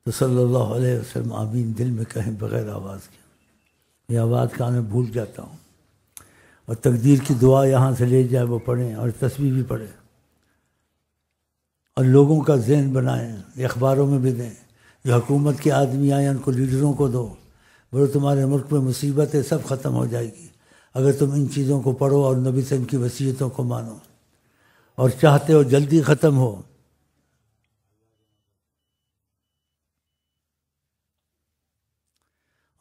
تو صلی اللہ علیہ وسلم آمین دل میں کہیں بغیر آواز کے، یہ آواز کا میں بھول جاتا ہوں، اور تقدیر کی دعا یہاں سے لے جائے وہ پڑھیں، اور تسبیح بھی پڑھیں، اور لوگوں کا ذہن بنائیں، یہ اخباروں میں بھی دیں، جو حکومت کے آدمی آئیں ان کو، لیڈروں کو دو، بولو تمہارے ملک میں مصیبتیں سب ختم ہو جائے گی اگر تم ان چیزوں کو پڑھو اور نبی صلی اللہ علیہ وسلم کی وصیتوں کو مانو، اور چاہتے ہو جلدی ختم ہو،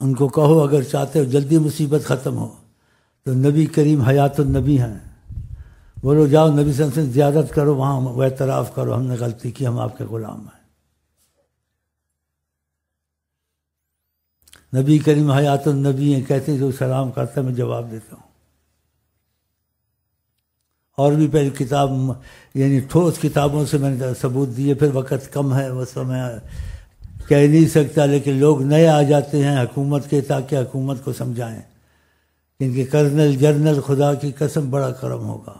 ان کو کہو اگر چاہتے ہو جلدی مصیبت ختم ہو تو نبی کریم حیات النبی ہیں، بولو جاؤ نبی صلی اللہ علیہ وسلم زیارت کرو، وہاں وہ اعتراف کرو ہم نے غلطی کی، ہم آپ کے غلام ہیں۔ نبی کریم حیات النبی ہیں، کہتے ہیں جو سلام کرتا ہے میں جواب دیتا ہوں۔ اور بھی پہلے کتاب یعنی ٹھوس کتابوں سے میں نے ثبوت دیے، پھر وقت کم ہے وہ سمے کہہ نہیں سکتا، لیکن لوگ نئے آ جاتے ہیں حکومت کے تاکہ حکومت کو سمجھائیں ان کے کرنل جنرل خدا کی قسم بڑا کرم ہوگا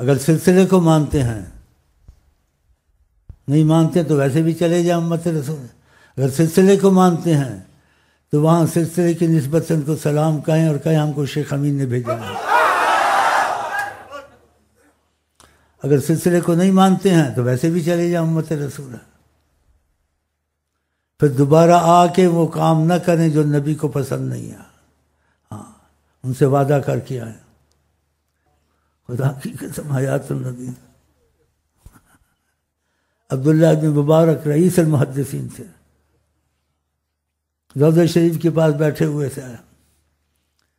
اگر سلسلے کو مانتے ہیں، نہیں مانتے تو ویسے بھی چلے جائیں امت رسول، اگر سلسلے کو مانتے ہیں تو وہاں سلسلے کی نسبت سے ان کو سلام کہیں اور کہیں ہم کو شیخ امین نے بھیجا ہے۔ اگر سلسلے کو نہیں مانتے ہیں تو ویسے بھی چلے جائیں امت رسول ہے، پھر دوبارہ آ کے وہ کام نہ کریں جو نبی کو پسند نہیں ہے، ہاں ان سے وعدہ کر کے آئیں، خدا کی قسم حیات النبی۔ عبداللہ بن مبارک رئیس المحدثین تھے، روضہ شریف کے پاس بیٹھے ہوئے تھے،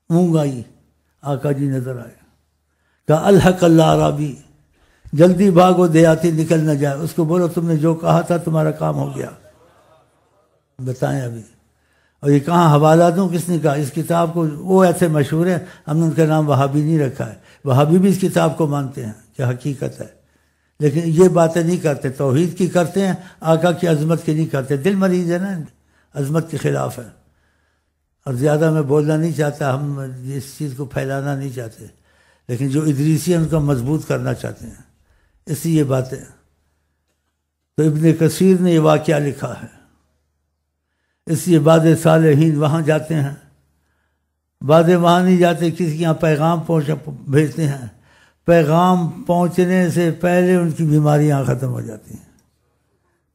اونگ آئی، آقا جی نظر آئے، کہا الحق اللہ عربی، جلدی بھاگو دیہاتی نکل نہ جائے، اس کو بولو تم نے جو کہا تھا تمہارا کام ہو گیا۔ بتائیں ابھی، اور یہ کہاں حوالہ دوں، کس نے کہا اس کتاب کو؟ وہ ایسے مشہور ہیں، ہم نے ان کا نام وہابی نہیں رکھا ہے، وہابی بھی اس کتاب کو مانتے ہیں کہ حقیقت ہے، لیکن یہ باتیں نہیں کرتے، توحید کی کرتے ہیں، آقا کی عظمت کی نہیں کرتے، دل مریض ہے نا، عظمت کے خلاف ہے۔ اور زیادہ میں بولنا نہیں چاہتا، ہم اس چیز کو پھیلانا نہیں چاہتے، لیکن جو ادریسی ہیں ان کو مضبوط کرنا چاہتے ہیں، اس لیے یہ باتیں۔ تو ابن کثیر نے یہ واقعہ لکھا ہے، اس لیے بعد صالحین وہاں جاتے ہیں، بعد وہاں نہیں جاتے، کسی کے یہاں پیغام بھیجتے ہیں، پیغام پہنچنے سے پہلے ان کی بیماریاں ختم ہو جاتی ہیں،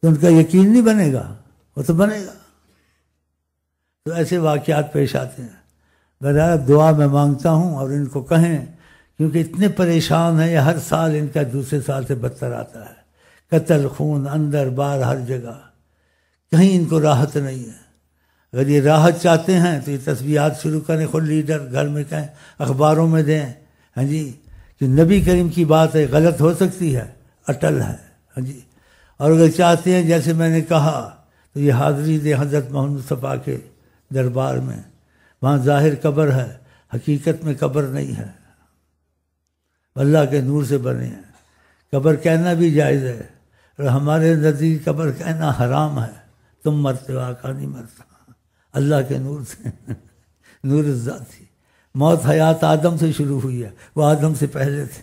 تو ان کا یقین نہیں بنے گا، وہ تو بنے گا۔ تو ایسے واقعات پیش آتے ہیں، بہرحال دعا میں مانگتا ہوں، اور ان کو کہیں کیونکہ اتنے پریشان ہیں، یہ ہر سال ان کا دوسرے سال سے بدتر آتا ہے، قتل خون اندر باہر ہر جگہ، کہیں ان کو راحت نہیں ہے۔ اگر یہ راحت چاہتے ہیں تو یہ تسبیحات شروع کریں، خود لیڈر گھر میں کہیں، اخباروں میں دیں، ہاں جی، کہ نبی کریم کی بات ہے، غلط ہو سکتی ہے، اٹل ہے، ہاں جی۔ اور اگر چاہتے ہیں جیسے میں نے کہا تو یہ حاضری دے حضرت محمد مصطفیٰ کے دربار میں، وہاں ظاہر قبر ہے، حقیقت میں قبر نہیں ہے، اللہ کے نور سے بنے ہیں، قبر کہنا بھی جائز ہے، اور ہمارے نزدیک قبر کہنا حرام ہے، تم مرتے ہو آقا نہیں مرتا، اللہ کے نور سے نور ذاتی، موت حیات آدم سے شروع ہوئی ہے، وہ آدم سے پہلے تھے،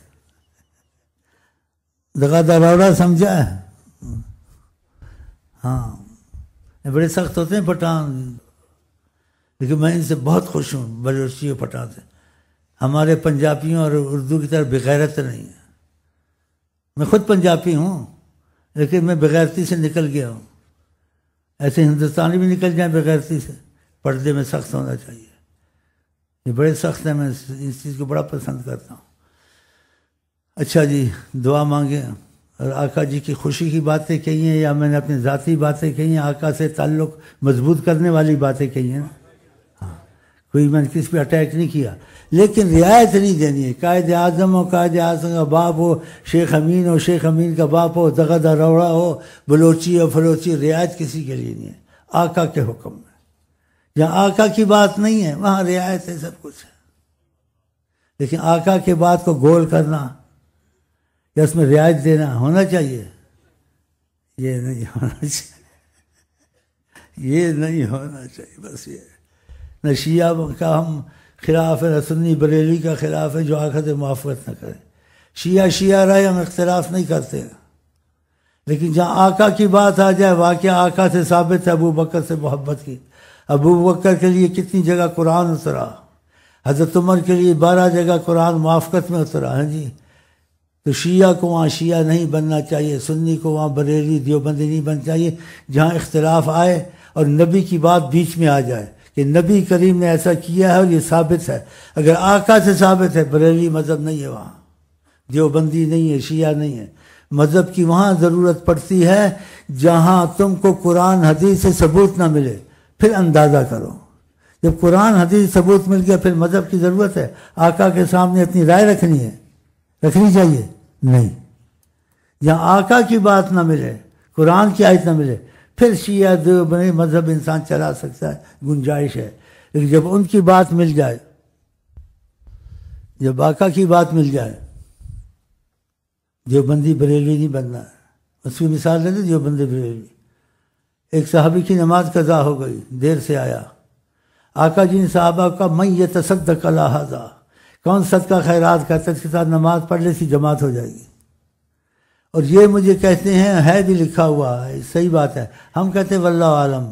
دغا دروڑا سمجھا ہے؟ ہاں بڑے سخت ہوتے ہیں پٹھان، لیکن میں ان سے بہت خوش ہوں، بلوچی اور پٹھان سے، ہمارے پنجابیوں اور اردو کی طرح بغیرت نہیں ہے۔ میں خود پنجابی ہوں، لیکن میں بغیرتی سے نکل گیا ہوں، ایسے ہندوستانی بھی نکل جائیں بغیرتی سے، پردے میں سخت ہونا چاہیے، یہ بڑے سخت ہیں، میں اس چیز کو بڑا پسند کرتا ہوں۔ اچھا جی، دعا مانگیں، اور آقا جی کی خوشی کی باتیں کہی ہیں، یا میں نے اپنی ذاتی باتیں کہی ہیں، آقا سے تعلق مضبوط کرنے والی باتیں کہی ہیں، ہاں کوئی میں نے کس پہ اٹیک نہیں کیا، لیکن رعایت نہیں دینی ہے، قائد اعظم ہو، قائد اعظم کا باپ ہو، شیخ امین ہو، شیخ امین کا باپ ہو، دغا روڑا ہو، بلوچی ہو، فلوچی، رعایت کسی کے لیے نہیں ہے، آقا کے حکم میں، جہاں آقا کی بات نہیں ہے وہاں رعایت ہے، سب کچھ ہے، لیکن آقا کے بات کو گول کرنا یا اس میں رعایت دینا ہونا چاہیے، یہ نہیں ہونا چاہیے، یہ نہیں ہونا چاہیے، بس یہ نہ شیعہ کا ہم خلاف ہے، نہ سنی بریلی کا خلاف ہے جو آقا سے موافقت نہ کرے، شیعہ رہے، ہم اختلاف نہیں کرتے ہیں، لیکن جہاں آقا کی بات آ جائے، واقعہ آقا سے ثابت ہے ابو بکر سے محبت کی. ابو بکر کے لیے کتنی جگہ قرآن اترا، حضرت عمر کے لیے 12 جگہ قرآن موافقت میں اترا. ہاں جی. تو شیعہ کو وہاں شیعہ نہیں بننا چاہیے، سنی کو وہاں بریلوی دیوبندی نہیں بننا چاہیے. جہاں اختلاف آئے اور نبی کی بات بیچ میں آ جائے کہ نبی کریم نے ایسا کیا ہے اور یہ ثابت ہے، اگر آقا سے ثابت ہے، بریلوی مذہب نہیں ہے وہاں، دیوبندی نہیں ہے، شیعہ نہیں ہے. مذہب کی وہاں ضرورت پڑتی ہے جہاں تم کو قرآن حدیث سے ثبوت نہ ملے، پھر اندازہ کرو. جب قرآن حدیث ثبوت مل گیا پھر مذہب کی ضرورت ہے. آقا کے سامنے اپنی رائے رکھنی ہے، رکھنی چاہیے نہیں. جہاں آقا کی بات نہ ملے، قرآن کی آیت نہ ملے، پھر شیعہ دیوبندی مذہب انسان چلا سکتا ہے، گنجائش ہے. لیکن جب ان کی بات مل جائے، جب آقا کی بات مل جائے، دیوبندی بریلوی نہیں بننا ہے. اس کی مثال دے دیں، دیوبندی بریلوی. ایک صحابی کی نماز قضا ہو گئی، دیر سے آیا. آقا جی نے صحابہ کا من یتصدق علی ھذا، کون صدقہ خیرات کرتا ہے اس کے ساتھ نماز پڑھ لے، سی جماعت ہو جائے گی. اور یہ مجھے کہتے ہیں ہے بھی لکھا ہوا ہے، صحیح بات ہے. ہم کہتے ہیں واللہ عالم.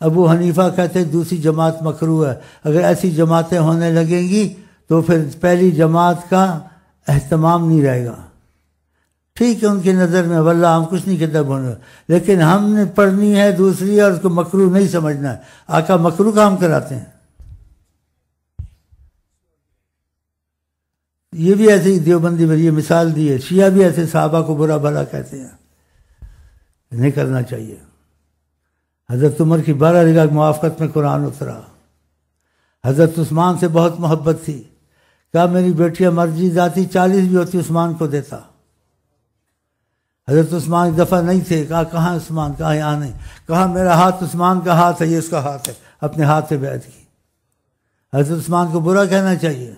ابو حنیفہ کہتے ہیں دوسری جماعت مکروہ ہے. اگر ایسی جماعتیں ہونے لگیں گی تو پھر پہلی جماعت کا اہتمام نہیں رہے گا. ٹھیک ہے، ان کی نظر میں واللہ ہم کچھ نہیں کہتے بولنے، لیکن ہم نے پڑھنی ہے دوسری اور اس کو مکروہ نہیں سمجھنا ہے. آقا مکروہ کام کراتے ہیں. یہ بھی ایسے ہی دیوبندی میں یہ مثال دی ہے. شیعہ بھی ایسے صحابہ کو برا بھلا کہتے ہیں، نہیں کرنا چاہیے. حضرت عمر کی 12 جگہ موافقت میں قرآن اترا. حضرت عثمان سے بہت محبت تھی. کہا میری بیٹیاں مرضی ذاتی 40 بھی ہوتی عثمان کو دیتا. حضرت عثمان ایک دفعہ نہیں تھے. کہا کہاں عثمان؟ کہا یہاں نہیں. کہا میرا ہاتھ عثمان کا ہاتھ ہے، یہ اس کا ہاتھ ہے. اپنے ہاتھ سے بیعت کی. حضرت عثمان کو برا کہنا چاہیے.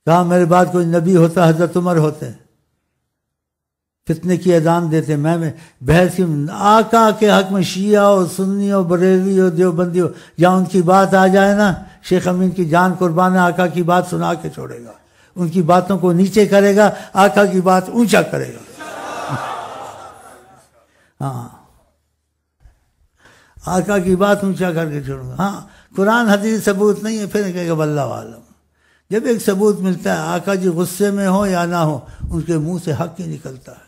کہا میرے بعد کوئی نبی ہوتا حضرت عمر ہوتے، فتنے کی اذان دیتے. میں بحث کی آقا کے حق میں شیعہ ہو، سنی ہو، بریلوی ہو، دیوبندی ہو، جہاں ان کی بات آ جائے نا، شیخ امین کی جان قربان ہے، آقا کی بات سنا کے چھوڑے گا. ان کی باتوں کو نیچے کرے گا، آقا کی بات اونچا کرے گا. ہاں، آقا کی بات اونچا کر کے چھوڑوں گا. ہاں، قرآن حدیث ثبوت نہیں ہے پھر کہے گا واللہ عالم. جب ایک ثبوت ملتا ہے، آقا جی غصے میں ہو یا نہ ہو، ان کے منہ سے حق ہی نکلتا ہے.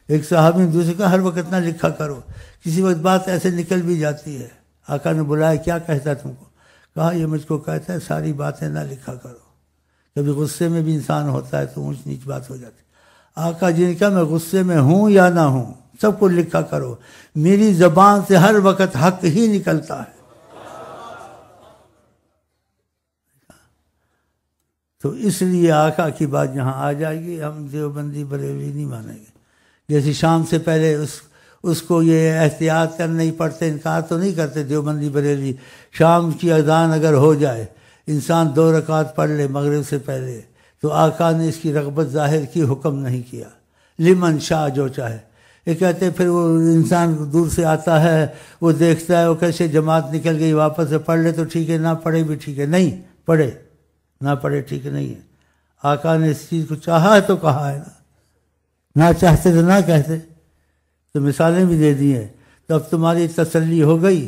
ایک صحابی نے دوسرے کا ہر وقت نہ لکھا کرو، کسی وقت بات ایسے نکل بھی جاتی ہے. آقا نے بلایا کیا کہتا ہے تم کو؟ کہا یہ مجھ کو کہتا ہے ساری باتیں نہ لکھا کرو. کبھی غصے میں بھی انسان ہوتا ہے تو اونچ نیچ بات ہو جاتی. آقا جی نے کہا میں غصے میں ہوں یا نہ ہوں سب کو لکھا کرو، میری زبان سے ہر وقت حق ہی نکلتا ہے. تو اس لیے آقا کی بات جہاں آ جائے گی ہم دیوبندی بریلوی نہیں مانیں گے. جیسے شام سے پہلے اس کو یہ احتیاط کر نہیں پڑتے، انکار تو نہیں کرتے دیوبندی بریلوی. شام کی اذان اگر ہو جائے، انسان 2 رکعت پڑھ لے مغرب سے پہلے، تو آقا نے اس کی رغبت ظاہر کی، حکم نہیں کیا. لمن شاء، جو چاہے. یہ کہتے پھر وہ انسان دور سے آتا ہے، وہ دیکھتا ہے وہ کیسے جماعت نکل گئی، واپس سے پڑھ لے تو ٹھیک ہے، نہ پڑھے بھی ٹھیک ہے. نہیں پڑھے نہ پڑھے ٹھیک نہیں ہے. آقا نے اس چیز کو چاہا ہے تو کہا ہے، نہ چاہتے تو نہ کہتے. تو مثالیں بھی دے دی ہیں. تو اب تمہاری تسلی ہو گئی.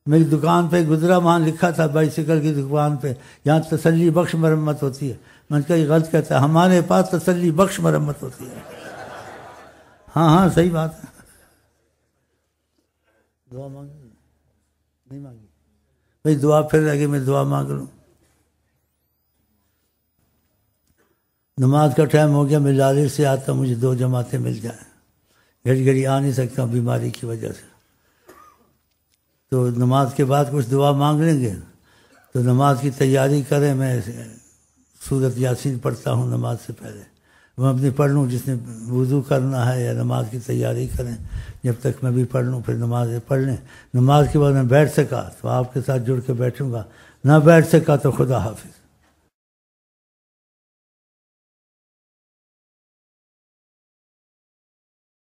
میری دکان پہ گزرا، وہاں لکھا تھا بائیسیکل کی دکان پہ یہاں تسلی بخش مرمت ہوتی ہے. میں نے کہا یہ غلط کہتا ہے، ہمارے پاس تسلی بخش مرمت ہوتی ہے. ہاں ہاں صحیح بات ہے. دعا مانگی نہیں مانگی بھائی، دعا پھر لگے میں دعا مانگ لوں. نماز کا ٹائم ہو گیا. میں لالچ سے آتا مجھے 2 جماعتیں مل جائیں. گھڑی گھڑی آ نہیں سکتا ہوں بیماری کی وجہ سے. تو نماز کے بعد کچھ دعا مانگ لیں گے. تو نماز کی تیاری کریں. میں سورۃ یاسین پڑھتا ہوں نماز سے پہلے. میں اپنی پڑھ لوں، جس نے وضو کرنا ہے یا نماز کی تیاری کریں. جب تک میں بھی پڑھ لوں پھر نماز پڑھ لیں. نماز کے بعد میں بیٹھ سکا تو آپ کے ساتھ جڑ کے بیٹھوں گا، نہ بیٹھ سکا تو خدا حافظ.